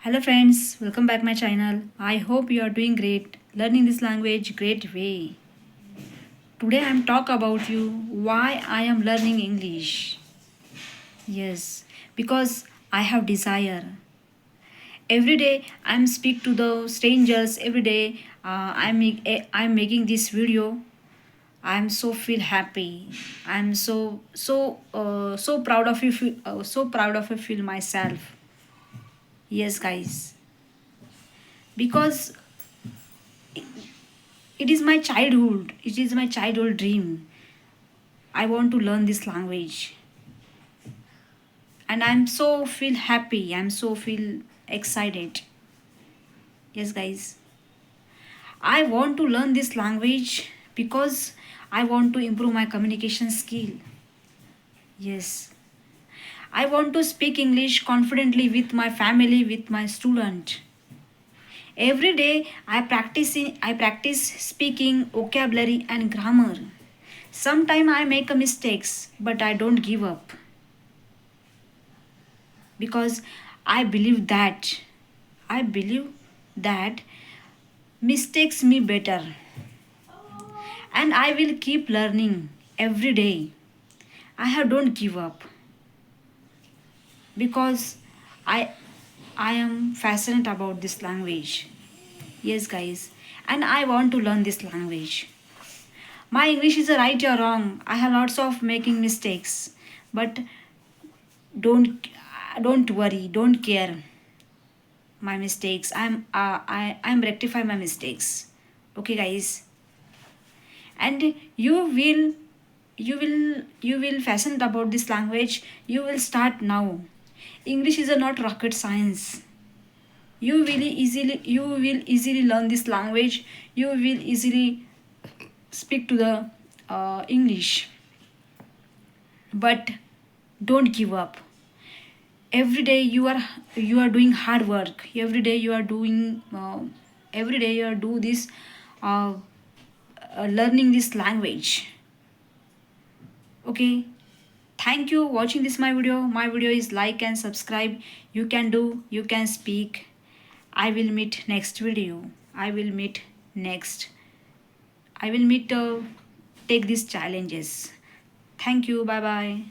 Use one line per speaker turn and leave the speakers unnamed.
Hello friends, welcome back my channel. I hope you are doing great, learning this language great way. Today I am talk about you why I am learning English. Yes, because I have desire. Every day I am speak to the strangers. Every day I'm making this video. I am so feel happy. I am so proud of you. So proud of you feel myself. Yes, guys, because it is my childhood. It is my childhood dream. I want to learn this language. And I'm so feel happy. I'm so feel excited. Yes, guys. I want to learn this language because I want to improve my communication skill. Yes. I want to speak English confidently with my family, with my student. Every day I practice speaking vocabulary and grammar. Sometimes I make a mistakes, but I don't give up because I believe that I believe that mistakes me better, and I will keep learning every day. I have don't give up because I I am fascinated about this language. Yes, guys, and I want to learn this language. My English is a right or wrong. I have lots of making mistakes, but don't worry, don't care my mistakes. I'm rectify my mistakes. Okay, guys, and you will fascinate about this language. You will start now. English is a not rocket science. You will easily learn this language. You will easily speak to the English, but don't give up. Every day you are doing hard work. Every day you are doing every day you are do this uh, learning this language. Okay, thank you watching this my video is like and subscribe. You can speak. I will meet next video. I will meet next. I will meet take these challenges. Thank you. Bye bye.